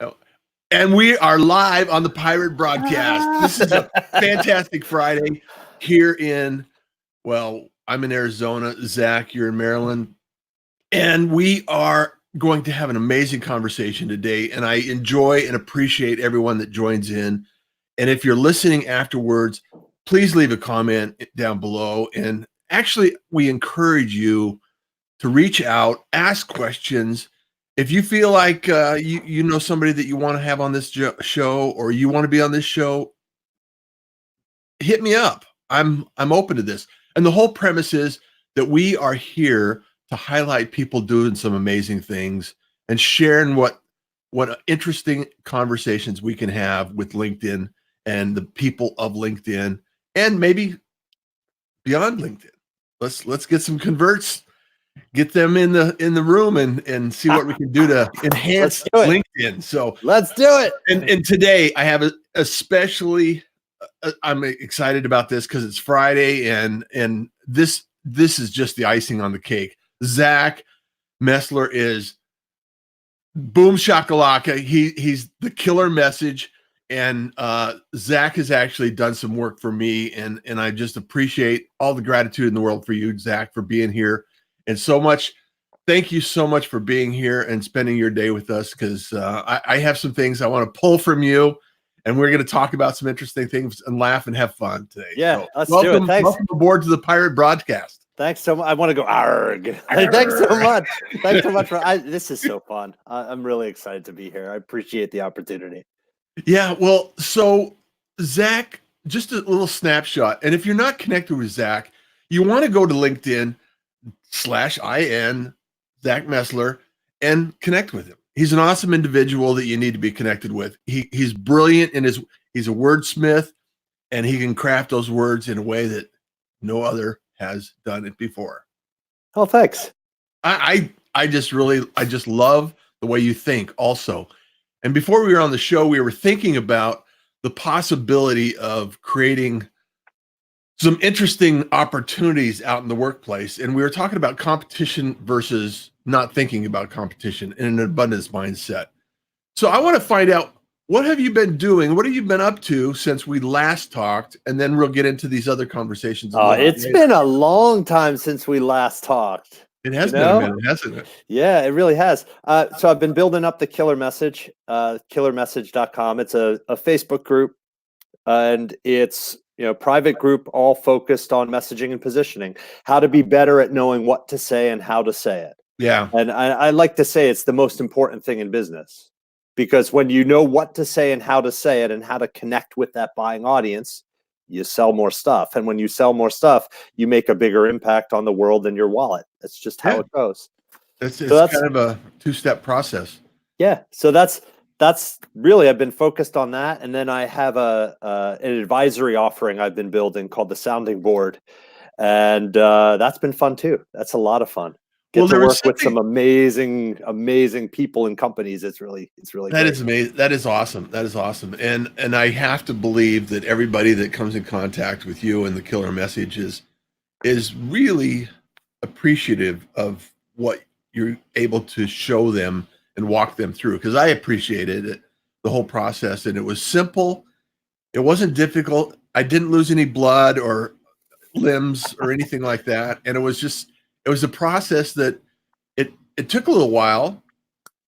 Oh, and we are live on the Pirate Broadcast. This is a fantastic Friday here in, well, I'm in Arizona. Zach, you're in Maryland. And we are going to have an amazing conversation today. And I enjoy and appreciate everyone that joins in. And if you're listening afterwards, please leave a comment down below. And actually, we encourage you to reach out, ask questions. If you feel like you know somebody that you want to have on this show, or you want to be on this show, hit me up. I'm open to this. And the whole premise is that we are here to highlight people doing some amazing things and sharing what interesting conversations we can have with LinkedIn and the people of LinkedIn, and maybe beyond LinkedIn. Let's get some converts, get them in the room, and see what we can do to enhance LinkedIn. So let's do it. And today I have especially I'm excited about this because it's Friday, and this is just the icing on the cake. Zach Messler is boom shakalaka. He's the killer message. And Zach has actually done some work for me, and I just appreciate all the gratitude in the world for you, Zach, for being here. And so much, thank you so much for being here and spending your day with us, because I have some things I want to pull from you, and we're going to talk about some interesting things and laugh and have fun today. Yeah, so let's do it. Thanks. Welcome aboard to the Pirate Broadcast. Thanks so much. I want to go arg. Thanks so much. Thanks so much for this is so fun. I'm really excited to be here. I appreciate the opportunity. Yeah, well, so Zach, just a little snapshot. And if you're not connected with Zach, you want to go to LinkedIn /IN Zach Messler and connect with him. He's an awesome individual that you need to be connected with. He's brilliant in he's a wordsmith, and he can craft those words in a way that no other has done it before. Oh, thanks. I just love the way you think also. And before we were on the show, we were thinking about the possibility of creating some interesting opportunities out in the workplace. And we were talking about competition versus not thinking about competition in an abundance mindset. So I want to find out, what have you been doing? What have you been up to since we last talked? And then we'll get into these other conversations. It's been a long time since we last talked. It has been a minute, hasn't it? Yeah, it really has. So I've been building up the Killer Message, killermessage.com. It's a Facebook group, and it's private group, all focused on messaging and positioning, how to be better at knowing what to say and how to say it. Yeah. And I like to say it's the most important thing in business, because when you know what to say and how to say it and how to connect with that buying audience, you sell more stuff. And when you sell more stuff, you make a bigger impact on the world than your wallet. That's just how it goes. It's kind of a two-step process. Yeah. So that's really, I've been focused on that. And then I have an advisory offering I've been building called the Sounding Board. And that's been fun too. That's a lot of fun. Get to work with some amazing people and companies. It's really that is amazing. That is awesome. That is awesome. And I have to believe that everybody that comes in contact with you and the Killer Message is really appreciative of what you're able to show them and walk them through, because I appreciated it, the whole process, and it was simple. It wasn't difficult. I didn't lose any blood or limbs or anything like that. And it was a process that it took a little while,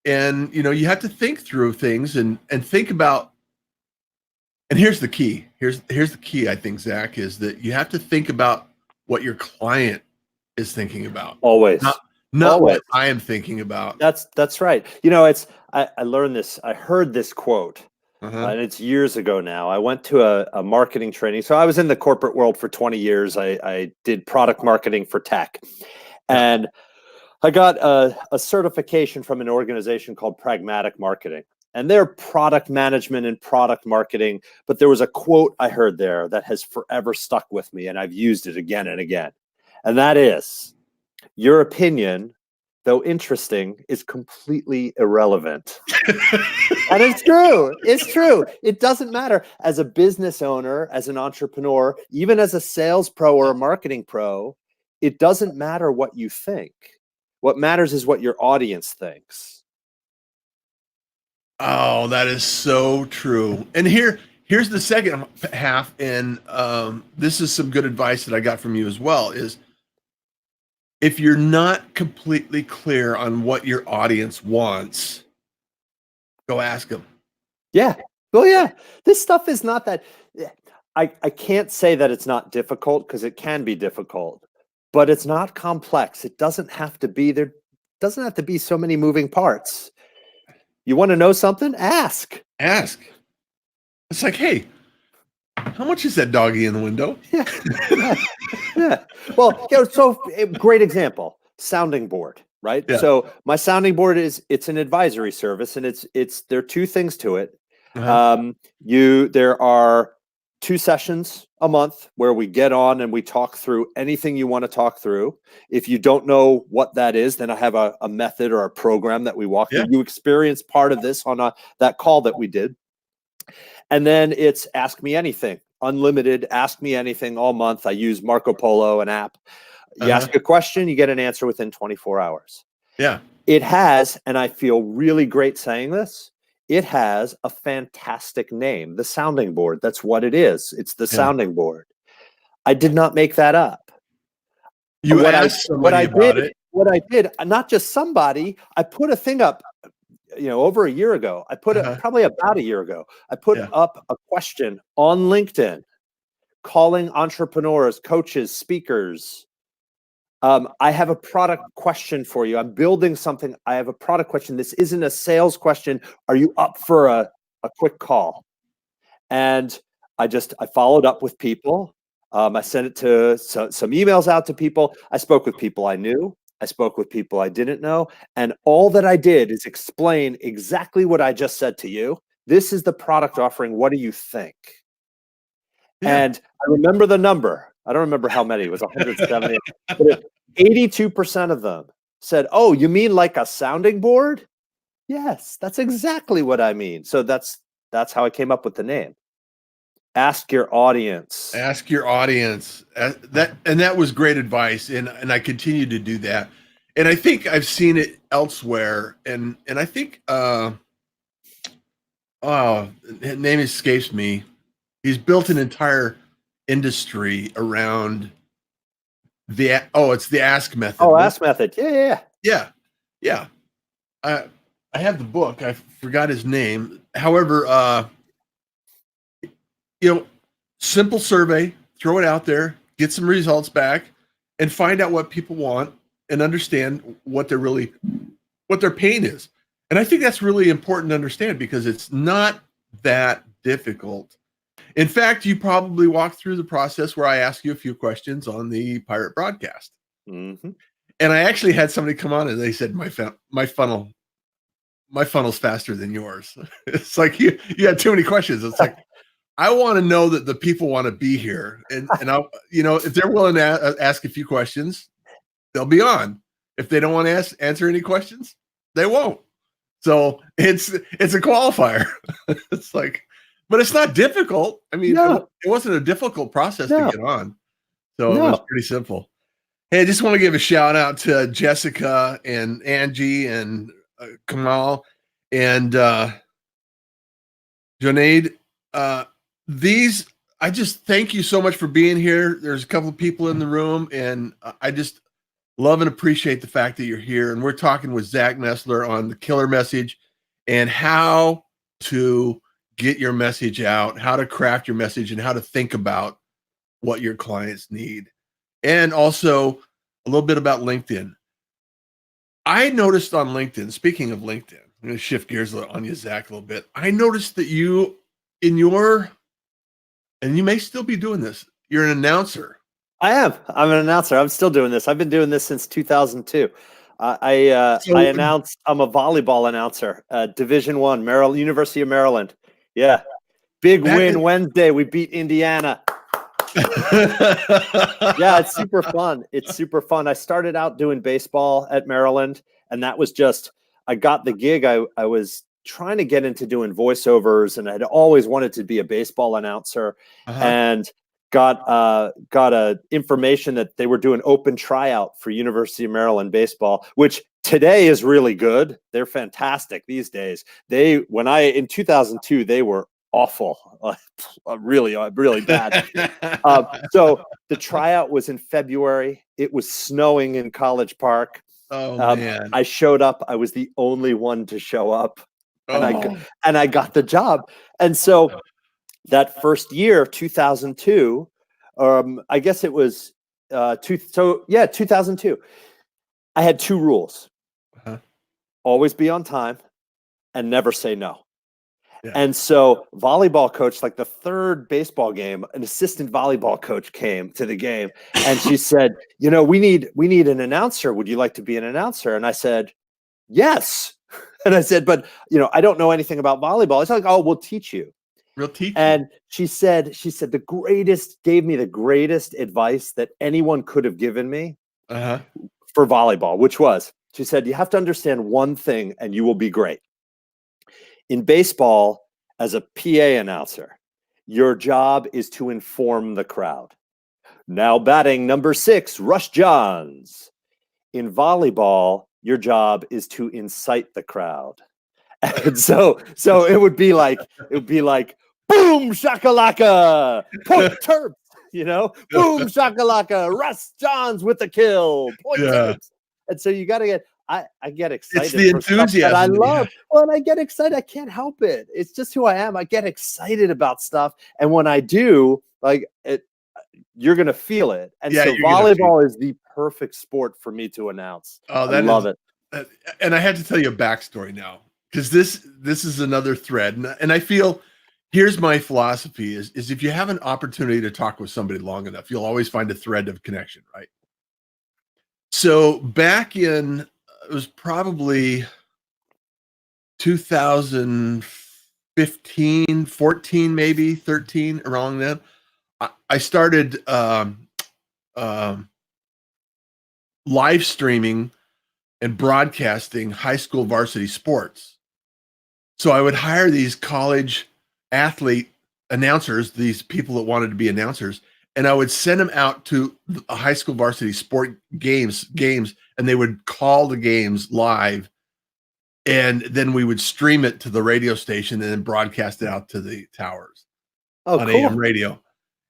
and you have to think through things and think about. And here's the key. Here's the key, I think, Zach, is that you have to think about what your client is thinking about. Always. Not Always. what I am thinking about. That's right. I learned this. I heard this quote, and it's years ago now. I went to a marketing training. So I was in the corporate world for 20 years. I did product marketing for tech, and I got a certification from an organization called Pragmatic Marketing, and they're product management and product marketing. But there was a quote I heard there that has forever stuck with me, and I've used it again and again. And that is, your opinion, though interesting, is completely irrelevant. And it's true. It's true. It doesn't matter. As a business owner, as an entrepreneur, even as a sales pro or a marketing pro, it doesn't matter what you think. What matters is what your audience thinks. Oh, that is so true. And here's the second half, and this is some good advice that I got from you as well, is if you're not completely clear on what your audience wants, go ask them. Yeah. Well, yeah. This stuff is not that. I can't say that it's not difficult, because it can be difficult, but it's not complex. It doesn't have to be there. Doesn't have to be so many moving parts. You want to know something? Ask. Ask. It's like, hey, how much is that doggy in the window? Yeah. Yeah. Yeah. Well, so great example, sounding board, right? Yeah. So my sounding board it's an advisory service, and there are two things to it. Uh-huh. There are 2 sessions a month where we get on and we talk through anything you want to talk through. If you don't know what that is, then I have a method or a program that we walk through. You experience part of this on that call that we did. And then it's Ask Me Anything, unlimited Ask Me Anything all month. I use Marco Polo, an app. You ask a question, you get an answer within 24 hours. Yeah. It has, and I feel really great saying this, it has a fantastic name, the sounding board. That's what it is. It's the sounding board. I did not make that up. You asked somebody about it. What I did, not just somebody, I put a thing up, over a year ago. I put it probably about a year ago. I put up a question on LinkedIn, calling entrepreneurs, coaches, speakers. I have a product question for you. I'm building something. I have a product question. This isn't a sales question. Are you up for a quick call? And I followed up with people. I sent it to some emails out to people. I spoke with people I knew. I spoke with people I didn't know. And all that I did is explain exactly what I just said to you. This is the product offering. What do you think? Yeah. And I remember the number. I don't remember how many. It was 170. But 82% of them said, "Oh, you mean like a sounding board?" Yes, that's exactly what I mean. So that's how I came up with the name. Ask your audience. Ask your audience. That was great advice, and I continue to do that. And I think I've seen it elsewhere, and I think his name escapes me. He's built an entire industry around it's the ask method. Oh, ask method. Yeah. I have the book. I forgot his name. However, simple survey, throw it out there, get some results back, and find out what people want and understand what their pain is. And I think that's really important to understand, because it's not that difficult. In fact, you probably walked through the process where I ask you a few questions on the Pirate Broadcast. Mm-hmm. And I actually had somebody come on and they said, my funnel's faster than yours. It's like you had too many questions. It's like, I want to know that the people want to be here, and I'll, if they're willing to ask a few questions, they'll be on. If they don't want to answer any questions, they won't. So it's a qualifier. It's like, but it's not difficult. I mean, it wasn't a difficult process to get on. So it was pretty simple. Hey, I just want to give a shout out to Jessica and Angie and Kamal and Junaid. I just thank you so much for being here. There's a couple of people in the room, and I just love and appreciate the fact that you're here. And we're talking with Zach Messler on the killer message and how to get your message out, how to craft your message, and how to think about what your clients need. And also a little bit about LinkedIn. I noticed on LinkedIn, speaking of LinkedIn, I'm going to shift gears on you, Zach, a little bit. I noticed that you, and you may still be doing this, you're an announcer. I am. I'm an announcer. I'm still doing this. I've been doing this since 2002. I announced. I'm a volleyball announcer, Division I, Maryland, University of Maryland. Yeah, big win Wednesday. We beat Indiana. Yeah, it's super fun. It's super fun. I started out doing baseball at Maryland, and that was just, I got the gig. I was trying to get into doing voiceovers, and I'd always wanted to be a baseball announcer. And got a information that they were doing open tryout for University of Maryland baseball, which today is really good. They're fantastic these days. In 2002, they were awful, really bad. So the tryout was in February. It was snowing in College Park. Oh man! I showed up. I was the only one to show up, and I got the job. And so that first year, 2002, I guess it was 2002. I had 2 rules: always be on time, and never say no. Yeah. And so volleyball coach, like the third baseball game, an assistant volleyball coach came to the game, and she said, we need an announcer. Would you like to be an announcer? And I said, yes. And I said, but I don't know anything about volleyball. It's like, oh, we'll teach you. We'll teach you. And she said gave me the greatest advice that anyone could have given me for volleyball, which was, she said, you have to understand one thing and you will be great. In baseball, as a PA announcer, your job is to inform the crowd. Now batting number 6, Rush Johns. In volleyball, your job is to incite the crowd. And so it would be like, boom shakalaka, point Terps, boom shakalaka, Rush Johns with the kill, point Terps. And so you got to get. I get excited. It's the enthusiasm that I love. Well, and I get excited. I can't help it. It's just who I am. I get excited about stuff, and when I do, like it, you're gonna feel it. And so volleyball is the perfect sport for me to announce. I love it. And I had to tell you a backstory now, because this is another thread, and I feel here's my philosophy: is if you have an opportunity to talk with somebody long enough, you'll always find a thread of connection, right? So back in it was probably 2015, 14, maybe 13, around then. I started live streaming and broadcasting high school varsity sports. So I would hire these college athlete announcers, these people that wanted to be announcers, and I would send them out to a high school varsity sport games, and they would call the games live, and then we would stream it to the radio station and then broadcast it out to the towers on AM radio.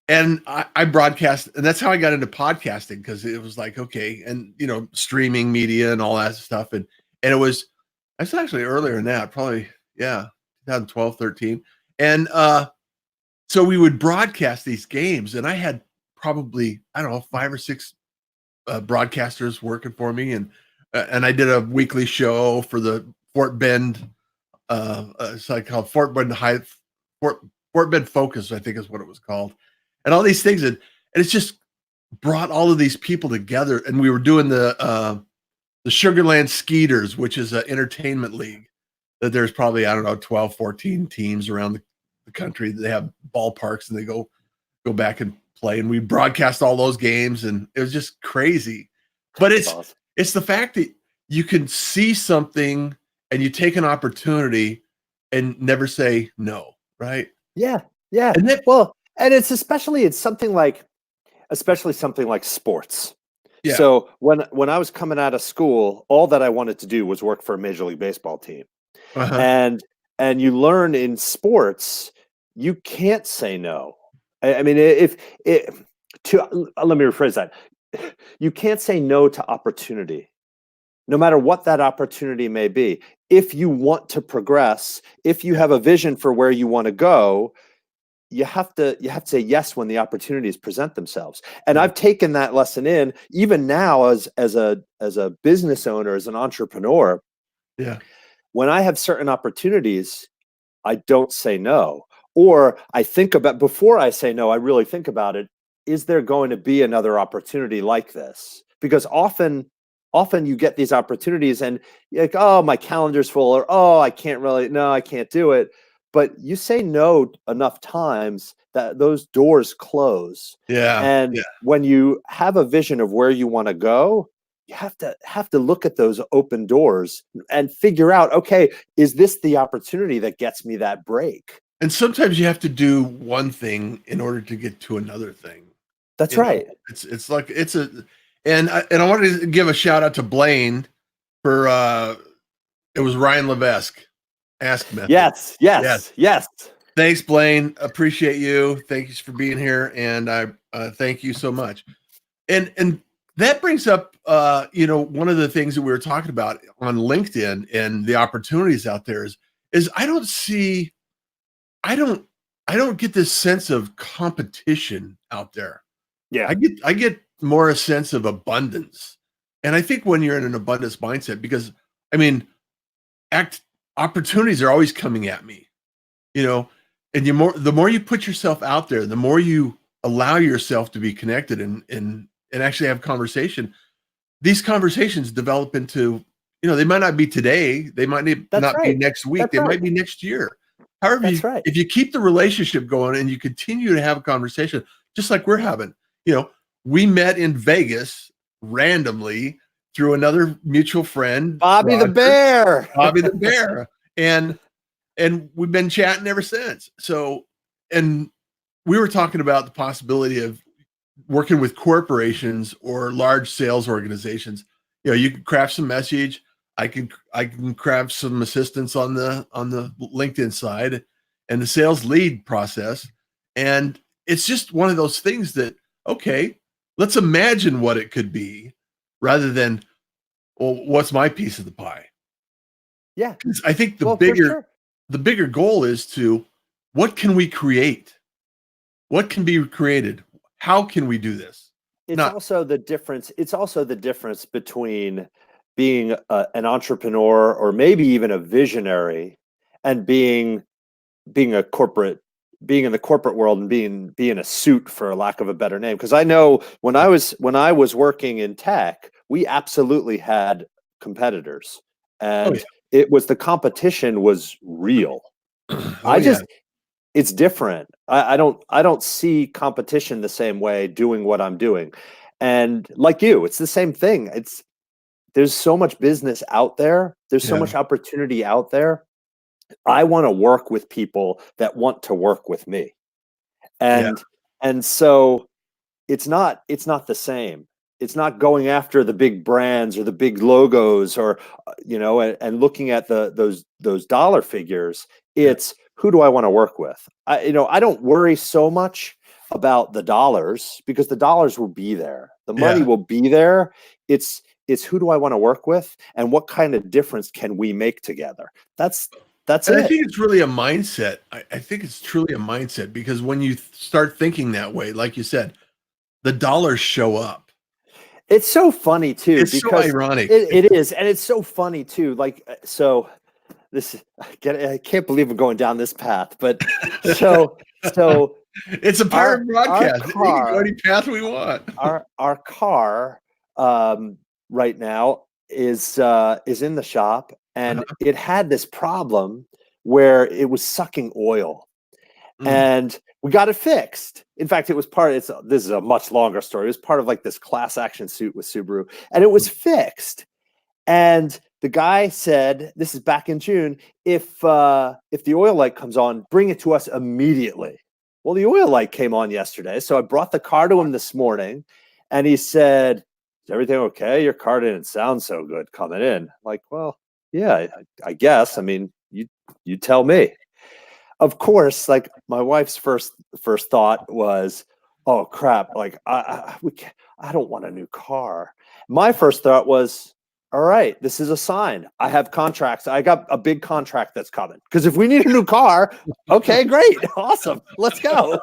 And I broadcast, and that's how I got into podcasting, because it was like, okay, and streaming media and all that stuff. And it was actually earlier than that, probably, 2012, 13. And so we would broadcast these games, and I had probably, I don't know, 5 or 6 broadcasters working for me, and I did a weekly show for the Fort Bend, it's like called Fort Bend Focus, I think is what it was called, and all these things, and it's just brought all of these people together. And we were doing the Sugarland Skeeters, which is an entertainment league that there's probably, I don't know, 12, 14 teams around the country. They have ballparks, and they go back and play, and we broadcast all those games, and it was just crazy. But it's the fact that you can see something and you take an opportunity and never say no, right? Yeah. And it's especially something like sports. Yeah. So when I was coming out of school, all that I wanted to do was work for a Major League Baseball team. And you learn in sports, you can't say no. I mean, let me rephrase that. You can't say no to opportunity, no matter what that opportunity may be. If you want to progress, if you have a vision for where you want to go, you have to say yes when the opportunities present themselves. And I've taken that lesson in, even now as a business owner, as an entrepreneur. Yeah. When I have certain opportunities, I don't say no. Or I think about, before I say no, I really think about it. Is there going to be another opportunity like this? Because often you get these opportunities and you're like, oh, my calendar's full, or, oh, I can't do it. But you say no enough times that those doors close. Yeah. And when you have a vision of where you want to go, you have to look at those open doors and figure out, okay, is this the opportunity that gets me that break? And sometimes you have to do one thing in order to get to another thing. That's right. It's like and I wanted to give a shout out to Blaine for it was Ryan Levesque Ask Method. Yes. Thanks, Blaine. Appreciate you. Thank you for being here, and I thank you so much. And that brings up one of the things that we were talking about on LinkedIn and the opportunities out there is I don't get this sense of competition out there. Yeah. I get more a sense of abundance. And I think when you're in an abundance mindset, because I mean, opportunities are always coming at me, and the more you put yourself out there, the more you allow yourself to be connected and actually have conversation. These conversations develop into, they might not be today, they might not be next week, they might be next year. However, if you keep the relationship going and you continue to have a conversation, just like we're having, we met in Vegas randomly through another mutual friend, Bobby Roger, the Bear, and we've been chatting ever since. So, and we were talking about the possibility of working with corporations or large sales organizations. You can craft some message. I can craft some assistance on the LinkedIn side and the sales lead process. And it's just one of those things that, okay, let's imagine what it could be rather than, well, what's my piece of the pie? Yeah. I think the bigger goal is to, what can we create? What can be created? How can we do this? It's also the difference between being an entrepreneur or maybe even a visionary and being in the corporate world and being a suit, for lack of a better name. Because I know when I was working in tech, we absolutely had competitors, and the competition was real. It's different. I don't see competition the same way doing what I'm doing. And like you, it's the same thing. There's so much business out there. There's so much opportunity out there. I want to work with people that want to work with me. And so it's not the same. It's not going after the big brands or the big logos or and looking at those dollar figures. It's who do I want to work with? I don't worry so much about the dollars, because the dollars will be there. The money will be there. It's who do I want to work with, and what kind of difference can we make together? That's it. I think it's really a mindset. I think it's truly a mindset, because when you start thinking that way, like you said, the dollars show up. It's so funny too. It's so ironic. It is, and it's so funny too. Like, so I can't believe we're going down this path, but so it's a pirate broadcast. We can go any path we want. Our car right now is in the shop, and it had this problem where it was sucking oil, and we got it fixed. In fact, it was this is a much longer story. It was part of like this class action suit with Subaru, and it was fixed. And the guy said, this is back in June, if the oil light comes on, bring it to us immediately. Well, the oil light came on yesterday, so I brought the car to him this morning, and he said, is everything okay? Your car didn't sound so good coming in. I'm like, well, yeah, I guess. I mean, you tell me. Of course, like, my wife's first thought was, oh crap, like I don't want a new car. My first thought was, all right, this is a sign. I have contracts. I got a big contract that's coming. Because if we need a new car, okay, great, awesome, let's go.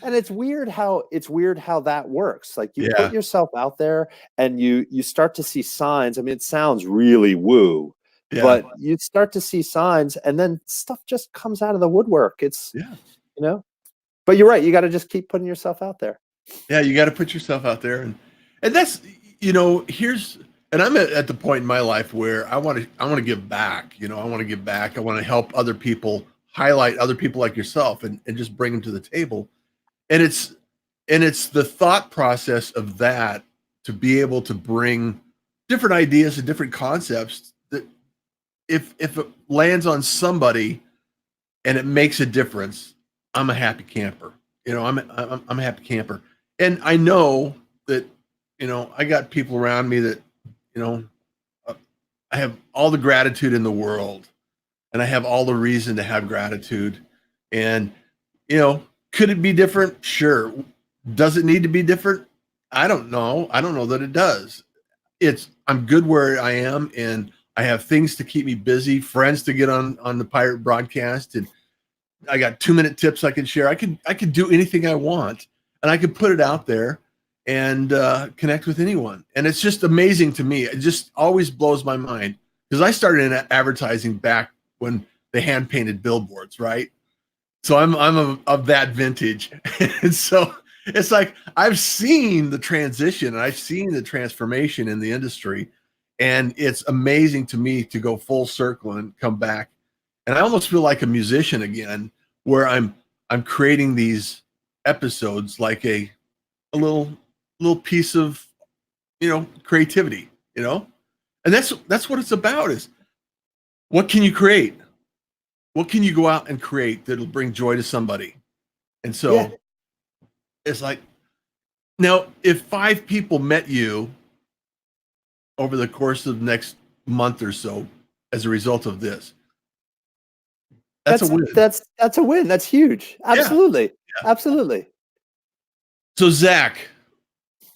And it's weird how that works. Like, you put yourself out there and you start to see signs. I mean, it sounds really woo, but you start to see signs, and then stuff just comes out of the woodwork. It's but you're right. You got to just keep putting yourself out there. Yeah, you got to put yourself out there, and that's and I'm at the point in my life where I want to give back. I want to give back. I want to help other people, highlight other people like yourself, and just bring them to the table. And it's the thought process of that, to be able to bring different ideas and different concepts that if it lands on somebody and it makes a difference, I'm a happy camper. I'm a happy camper. And I know that, I got people around me that, you know, uh, I have all the gratitude in the world, and I have all the reason to have gratitude. And, could it be different? Sure. Does it need to be different? I don't know. I don't know that it does. I'm good where I am, and I have things to keep me busy, friends to get on the pirate broadcast, and I got 2-minute tips I can share. I could do anything I want, and I could put it out there and connect with anyone. And it's just amazing to me. It just always blows my mind, because I started in advertising back when they hand painted billboards, right? So I'm of that vintage, and so it's like I've seen the transition and I've seen the transformation in the industry, and it's amazing to me to go full circle and come back. And I almost feel like a musician again, where I'm creating these episodes like a little piece of creativity, and that's what it's about. Is what can you create? What can you go out and create that'll bring joy to somebody? And so it's like, now if 5 people met you over the course of the next month or so as a result of this, that's a win. That's a win. That's huge. Absolutely. Yeah. Absolutely. So Zach,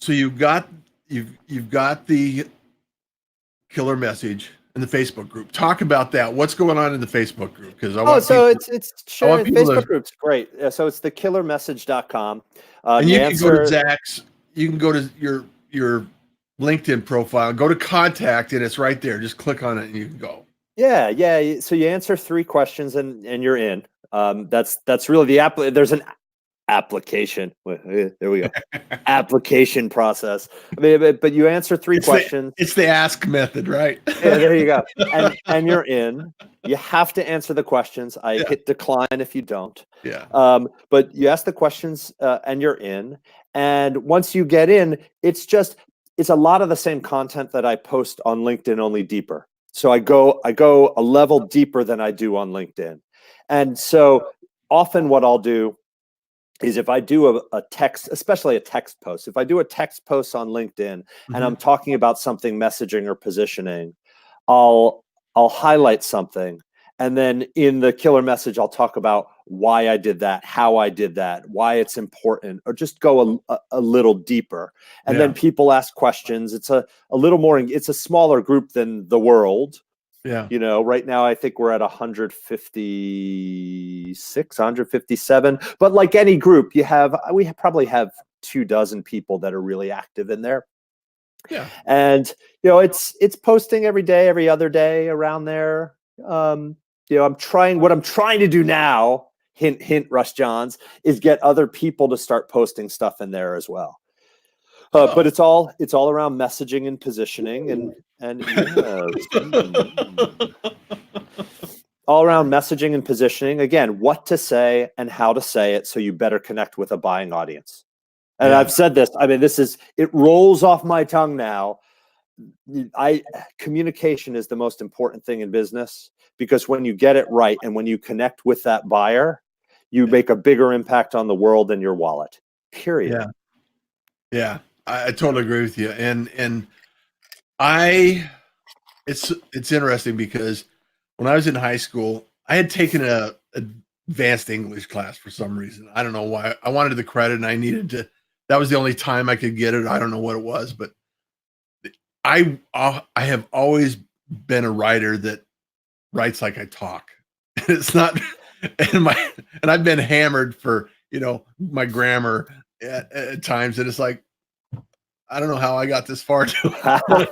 so you've got the killer message in the Facebook group. Talk about that. What's going on in the Facebook group? Because it's sharing. Facebook group's great. So it's thekillermessage.com. And you can go to Zach's. You can go to your LinkedIn profile, go to contact, and it's right there. Just click on it and you can go. Yeah. So you answer 3 questions and you're in. That's really the there's an application. There we go. Application process. I mean, but you answer 3 questions. It's the ask method, right? Yeah, there you go. And you're in. You have to answer the questions. I hit decline if you don't. Yeah. But you ask the questions and you're in. And once you get in, it's a lot of the same content that I post on LinkedIn, only deeper. So I go a level deeper than I do on LinkedIn. And so often what I'll do is, if I do a text, especially a text post, if I do a text post on LinkedIn and I'm talking about something, messaging or positioning, I'll highlight something. And then in the killer message, I'll talk about why I did that, how I did that, why it's important, or just go a little deeper. And then people ask questions. It's a little more, it's a smaller group than the world. Yeah. Right now I think we're at 156, 157. But like any group, we probably have 24 people that are really active in there. Yeah. And it's posting every day, every other day around there. What I'm trying to do now, hint, Russ Johns, is get other people to start posting stuff in there as well. But it's all around messaging and positioning and all around messaging and positioning. Again, what to say and how to say it, so you better connect with a buying audience. And I've said this. I mean, it rolls off my tongue now. Communication is the most important thing in business, because when you get it right and when you connect with that buyer, you make a bigger impact on the world than your wallet. Period. Yeah. I totally agree with you. And it's interesting, because when I was in high school, I had taken a advanced English class for some reason. I don't know why. I wanted the credit and I needed to. That was the only time I could get it. I don't know what it was, but I have always been a writer that writes like I talk. And it's not, and I've been hammered for my grammar at times, and it's like, I don't know how I got this far but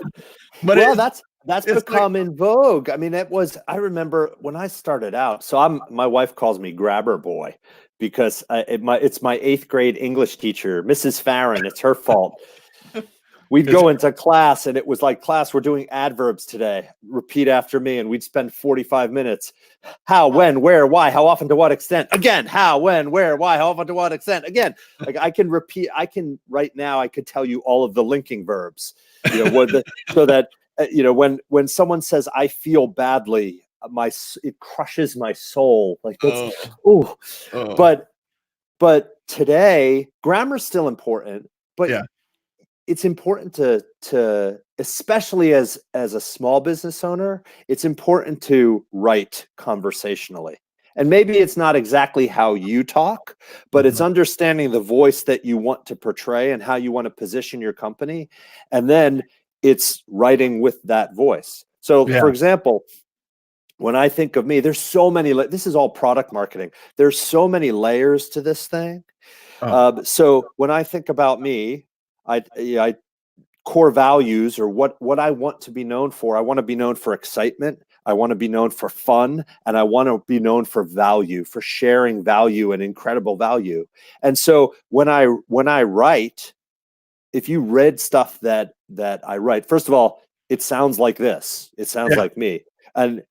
well, that's become in vogue. I mean, I remember when I started out. So my wife calls me Grabber Boy, because it's my 8th grade English teacher, Mrs. Farron. It's her fault. We'd go into class and it was like, class, we're doing adverbs today. Repeat after me. And we'd spend 45 minutes. How, when, where, why, how often, to what extent? Again, how, when, where, why, how often, to what extent? Again, like right now, I could tell you all of the linking verbs, so that, when someone says, I feel badly, it crushes my soul. Like that's oh. But today, grammar's still important, but Yeah. it's important to especially as a small business owner, it's important to write conversationally. And maybe it's not exactly how you talk, but it's understanding the voice that you want to portray and how you want to position your company. And then it's writing with that voice. So, for example, when I think of me, there's so many, this is all product marketing. There's so many layers to this thing. So when I think about me, I core values, or what I want to be known for. I want to be known for excitement. I want to be known for fun, and I want to be known for value, for sharing value and incredible value. And so when I write, if you read stuff that I write, first of all, it sounds like this. It sounds like me. And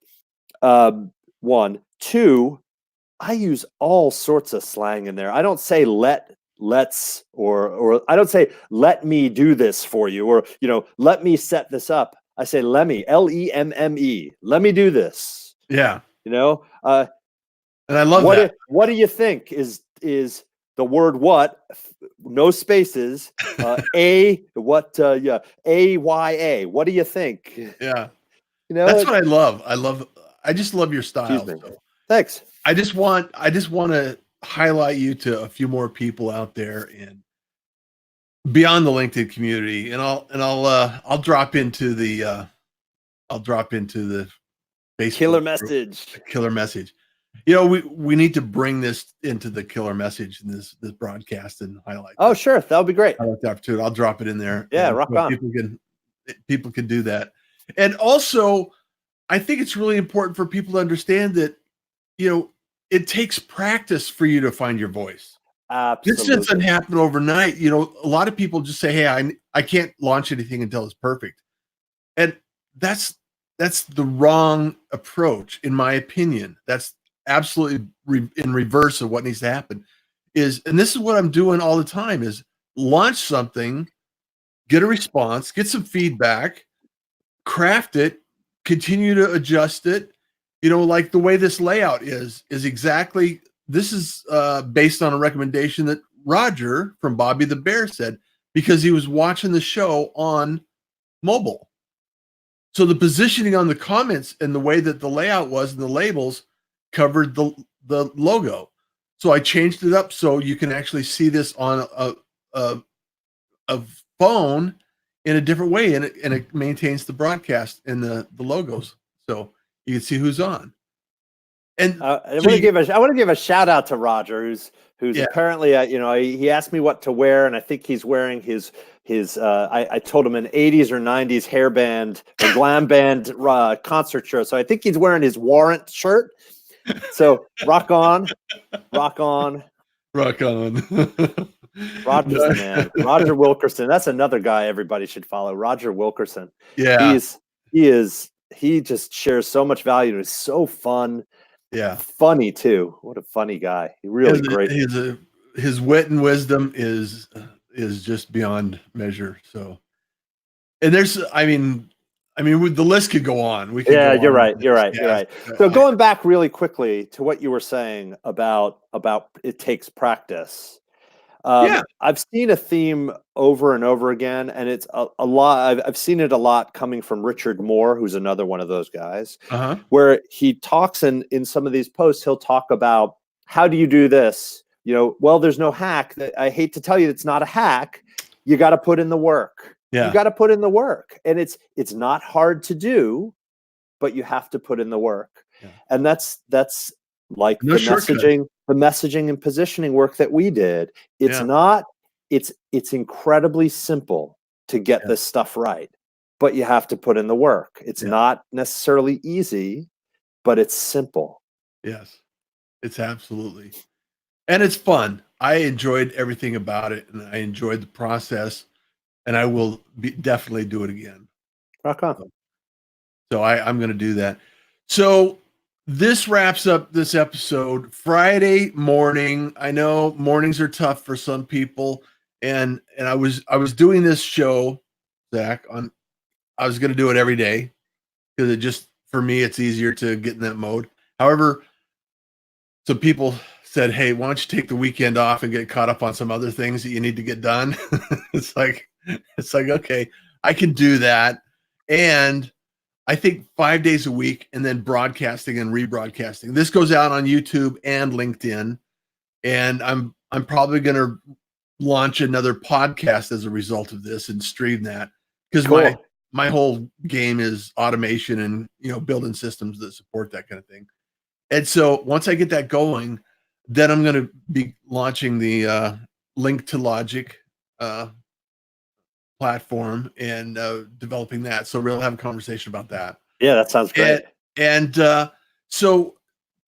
one, two, I use all sorts of slang in there. I don't say let's, or I don't say let me do this for you, or let me set this up. I say let me, Lemme, let me do this. Yeah. And I love that. What do you think is the word what, no spaces, AYA. What do you think? Yeah. That's what I love. I just love your style. So. Thanks. I just want to highlight you to a few more people out there and beyond the LinkedIn community. And I'll drop into the Facebook killer group, message. Killer message. We need to bring this into the killer message in this broadcast and highlight. Oh, sure. That would be great. I like the opportunity. I'll drop it in there. Yeah. Rock on. People can do that. And also, I think it's really important for people to understand that, it takes practice for you to find your voice. Absolutely. This doesn't happen overnight. A lot of people just say, hey, I can't launch anything until it's perfect. And that's the wrong approach, in my opinion. That's absolutely in reverse of what needs to happen. And this is what I'm doing all the time, is launch something, get a response, get some feedback, craft it, continue to adjust it. Like the way this layout is exactly, this is based on a recommendation that Roger from Bobby the Bear said, because he was watching the show on mobile. So the positioning on the comments and the way that the layout was and the labels covered the logo. So I changed it up so you can actually see this on a phone in a different way, and it maintains the broadcast and the logos, so you can see who's on. And I want to give a shout out to Roger, who's apparently he asked me what to wear, and I think he's wearing his I told him an 80s or 90s hairband or glam band concert shirt, so I think he's wearing his Warrant shirt. So rock on. Roger's the man. Roger Wilkerson. That's another guy everybody should follow. Roger Wilkerson. Yeah. He just shares so much value. He's so fun. Yeah. Funny too. What a funny guy. He really great. His wit and wisdom is just beyond measure. So, and there's, I mean, the list could go on. You're right. So going back really quickly to what you were saying about it takes practice. I've seen a theme over and over again, and it's a lot. I've seen it a lot coming from Richard Moore, who's another one of those guys, where he talks in some of these posts, he'll talk about, how do you do this? Well, there's no hack. I hate to tell you, it's not a hack. You got to put in the work. Yeah. You got to put in the work, and it's not hard to do, but you have to put in the work. Yeah. And that's like the messaging and positioning work that we did. It's not, it's incredibly simple to get this stuff right, but you have to put in the work. It's not necessarily easy, but it's simple. Yes, it's absolutely. And it's fun. I enjoyed everything about it, and I enjoyed the process, and I will definitely do it again. Rock on. So I'm going to do that. So this wraps up this episode. Friday morning. I know mornings are tough for some people, and I was doing this show, Zach. I was going to do it every day because it just for me, it's easier to get in that mode. However, some people said, "Hey, why don't you take the weekend off and get caught up on some other things that you need to get done?" it's like okay, I can do that, and I think 5 days a week, and then broadcasting and rebroadcasting. This goes out on YouTube and LinkedIn, and I'm probably going to launch another podcast as a result of this and stream that, because my whole game is automation and building systems that support that kind of thing. And so once I get that going, then I'm going to be launching the Link to Logic platform and developing that. So we'll have a conversation about that. Yeah, that sounds great. And so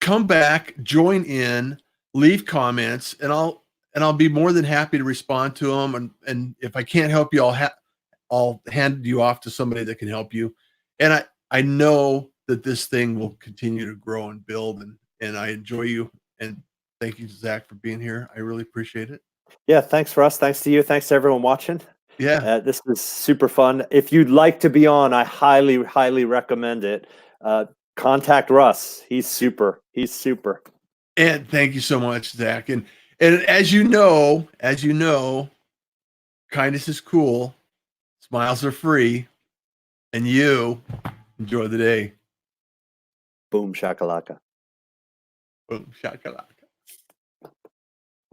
come back, join in, leave comments, and I'll be more than happy to respond to them. And if I can't help you, I'll hand you off to somebody that can help you. And I know that this thing will continue to grow and build, and I enjoy you. And thank you, Zach, for being here. I really appreciate it. Yeah, thanks, Russ. Thanks to you. Thanks to everyone watching. Yeah. This was super fun. If you'd like to be on, I highly, highly recommend it. Contact Russ. He's super. And thank you so much, Zach. And as you know, kindness is cool, smiles are free, and you enjoy the day. Boom shakalaka. Boom shakalaka.